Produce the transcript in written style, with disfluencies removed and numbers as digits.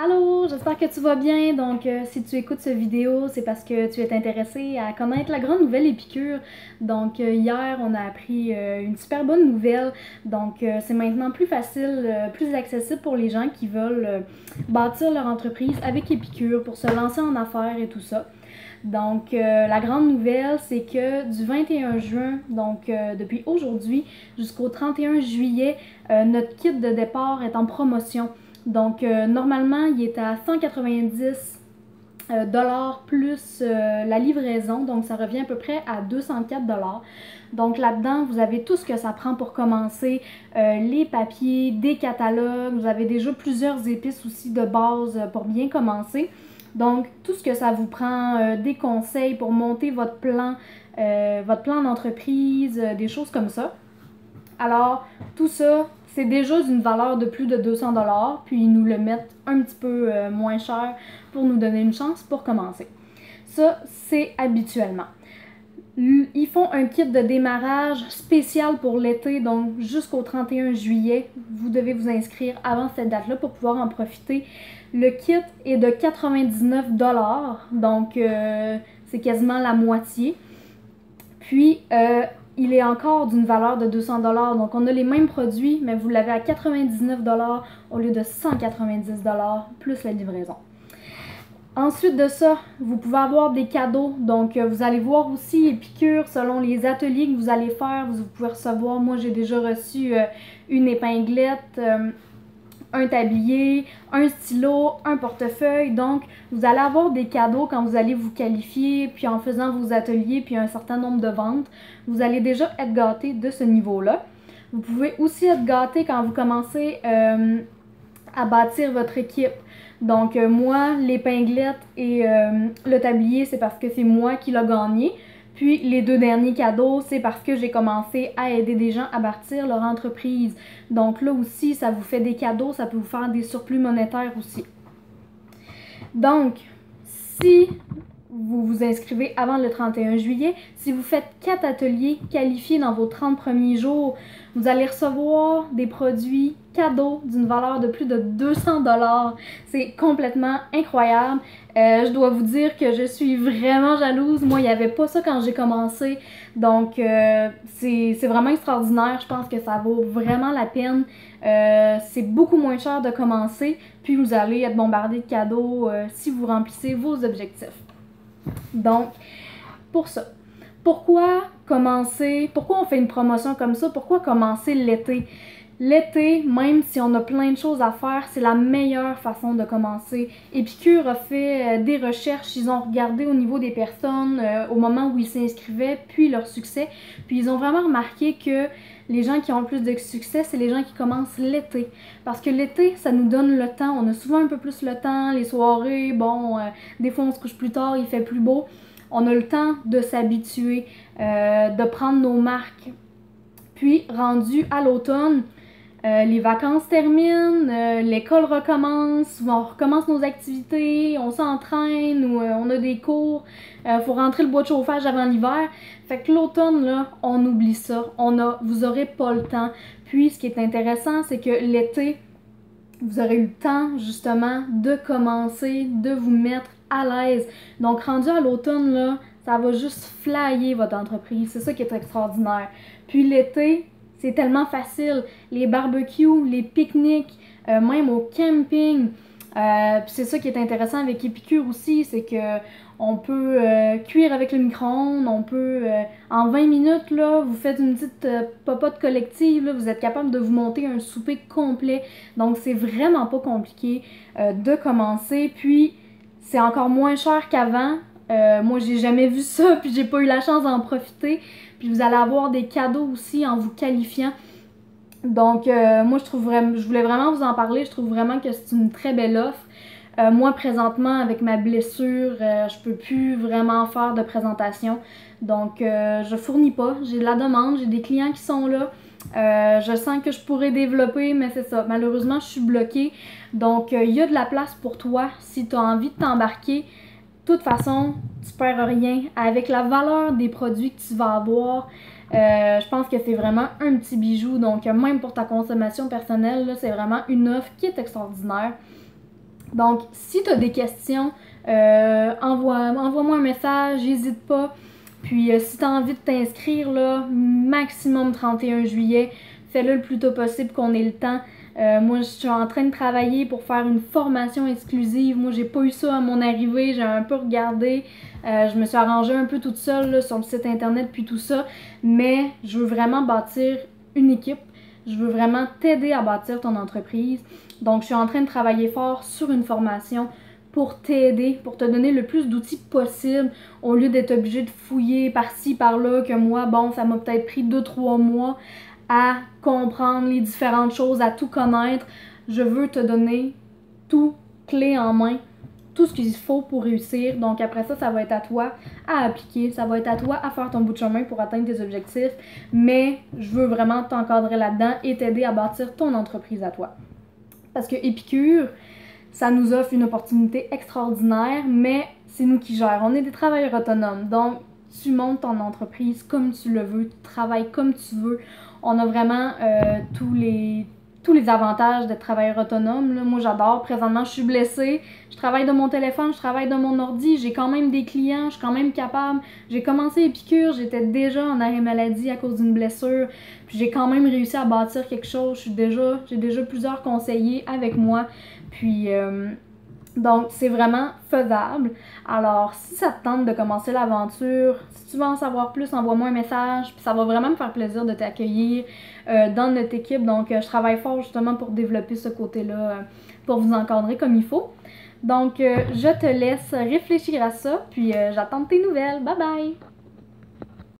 Allô, j'espère que tu vas bien. Donc, si tu écoutes cette vidéo, c'est parce que tu es intéressé à connaître la grande nouvelle Épicure. Donc, hier, on a appris une super bonne nouvelle. Donc, c'est maintenant plus facile, plus accessible pour les gens qui veulent bâtir leur entreprise avec Épicure pour se lancer en affaires et tout ça. Donc, la grande nouvelle, c'est que du 21 juin, donc depuis aujourd'hui jusqu'au 31 juillet, notre kit de départ est en promotion. Donc, normalement, il est à 190 dollars plus la livraison, donc ça revient à peu près à 204 dollars. Donc là-dedans, vous avez tout ce que ça prend pour commencer, les papiers, des catalogues, vous avez déjà plusieurs épices aussi de base pour bien commencer. Donc, tout ce que ça vous prend, des conseils pour monter votre plan d'entreprise, des choses comme ça. Alors, tout ça, c'est déjà d'une valeur de plus de 200 dollars, puis ils nous le mettent un petit peu moins cher pour nous donner une chance pour commencer. Ça, c'est habituellement. Ils font un kit de démarrage spécial pour l'été, donc jusqu'au 31 juillet. Vous devez vous inscrire avant cette date-là pour pouvoir en profiter. Le kit est de 99 dollars, donc c'est quasiment la moitié. Puis, il est encore d'une valeur de 200 dollars. Donc, on a les mêmes produits, mais vous l'avez à 99 dollars au lieu de 190 dollars plus la livraison. Ensuite de ça, vous pouvez avoir des cadeaux. Donc, vous allez voir aussi Épicure selon les ateliers que vous allez faire. Vous pouvez recevoir, moi j'ai déjà reçu une épinglette, un tablier, un stylo, un portefeuille. Donc, vous allez avoir des cadeaux quand vous allez vous qualifier, puis en faisant vos ateliers, puis un certain nombre de ventes. Vous allez déjà être gâté de ce niveau-là. Vous pouvez aussi être gâté quand vous commencez à bâtir votre équipe. Donc, moi, l'épinglette et le tablier, c'est parce que c'est moi qui l'ai gagné. Puis les deux derniers cadeaux, c'est parce que j'ai commencé à aider des gens à bâtir leur entreprise. Donc là aussi, ça vous fait des cadeaux, ça peut vous faire des surplus monétaires aussi. Donc, si vous vous inscrivez avant le 31 juillet, si vous faites 4 ateliers qualifiés dans vos 30 premiers jours, vous allez recevoir des produits cadeaux d'une valeur de plus de 200 dollars. C'est complètement incroyable. Je dois vous dire que je suis vraiment jalouse. Moi, il n'y avait pas ça quand j'ai commencé. Donc, c'est vraiment extraordinaire. Je pense que ça vaut vraiment la peine. C'est beaucoup moins cher de commencer. Puis, vous allez être bombardé de cadeaux si vous remplissez vos objectifs. Donc, pour ça, pourquoi on fait une promotion comme ça? Pourquoi commencer l'été? L'été, même si on a plein de choses à faire, c'est la meilleure façon de commencer. Épicure a fait des recherches, ils ont regardé au niveau des personnes au moment où ils s'inscrivaient, puis leur succès, puis ils ont vraiment remarqué que les gens qui ont le plus de succès, c'est les gens qui commencent l'été. Parce que l'été, ça nous donne le temps, on a souvent un peu plus le temps, les soirées, bon, des fois on se couche plus tard, il fait plus beau. On a le temps de s'habituer, de prendre nos marques. Puis, rendu à l'automne, les vacances terminent, l'école recommence, on recommence nos activités, on s'entraîne ou on a des cours, faut rentrer le bois de chauffage avant l'hiver. Fait que l'automne, là, on oublie ça, vous aurez pas le temps. Puis ce qui est intéressant, c'est que l'été, vous aurez eu le temps justement de commencer, de vous mettre à l'aise. Donc rendu à l'automne, là, ça va juste flyer votre entreprise, c'est ça qui est extraordinaire. Puis l'été, c'est tellement facile. Les barbecues, les pique-niques, même au camping. Puis c'est ça qui est intéressant avec Épicure aussi, c'est que on peut cuire avec le micro-ondes, on peut en 20 minutes là, vous faites une petite popote collective, là, vous êtes capable de vous monter un souper complet. Donc c'est vraiment pas compliqué de commencer. Puis c'est encore moins cher qu'avant. Moi j'ai jamais vu ça, puis j'ai pas eu la chance d'en profiter. Puis vous allez avoir des cadeaux aussi en vous qualifiant. Donc, moi, je voulais vraiment vous en parler. Je trouve vraiment que c'est une très belle offre. Moi, présentement, avec ma blessure, je peux plus vraiment faire de présentation. Donc, je fournis pas. J'ai de la demande, j'ai des clients qui sont là. Je sens que je pourrais développer, mais c'est ça. Malheureusement, je suis bloquée. Donc, il y a de la place pour toi si tu as envie de t'embarquer. De toute façon, tu perds rien. Avec la valeur des produits que tu vas avoir, je pense que c'est vraiment un petit bijou. Donc, même pour ta consommation personnelle, c'est vraiment une offre qui est extraordinaire. Donc, si tu as des questions, envoie-moi un message, n'hésite pas. Puis, si tu as envie de t'inscrire, là, maximum 31 juillet, fais-le le plus tôt possible qu'on ait le temps. Moi, je suis en train de travailler pour faire une formation exclusive. Moi, j'ai pas eu ça à mon arrivée. J'ai un peu regardé. Je me suis arrangée un peu toute seule là, sur le site internet puis tout ça. Mais je veux vraiment bâtir une équipe. Je veux vraiment t'aider à bâtir ton entreprise. Donc, je suis en train de travailler fort sur une formation pour t'aider, pour te donner le plus d'outils possible, au lieu d'être obligé de fouiller par-ci, par-là, que moi, bon, ça m'a peut-être pris 2-3 mois à comprendre les différentes choses, à tout connaître. Je veux te donner tout clé en main, tout ce qu'il faut pour réussir. Donc après ça, ça va être à toi à appliquer, ça va être à toi à faire ton bout de chemin pour atteindre tes objectifs. Mais je veux vraiment t'encadrer là-dedans et t'aider à bâtir ton entreprise à toi. Parce que Épicure, ça nous offre une opportunité extraordinaire, mais c'est nous qui gèrons. On est des travailleurs autonomes, donc tu montes ton entreprise comme tu le veux, tu travailles comme tu veux. On a vraiment tous les avantages d'être travailleur autonome. Là. Moi, j'adore. Présentement, je suis blessée. Je travaille de mon téléphone, je travaille de mon ordi. J'ai quand même des clients, je suis quand même capable. J'ai commencé Épicure, j'étais déjà en arrêt maladie à cause d'une blessure. Puis j'ai quand même réussi à bâtir quelque chose. J'ai déjà plusieurs conseillers avec moi. Puis, donc, c'est vraiment faisable. Alors, si ça te tente de commencer l'aventure, si tu veux en savoir plus, envoie-moi un message. Puis ça va vraiment me faire plaisir de t'accueillir dans notre équipe. Donc, je travaille fort justement pour développer ce côté-là, pour vous encadrer comme il faut. Donc, je te laisse réfléchir à ça. Puis, j'attends tes nouvelles. Bye bye!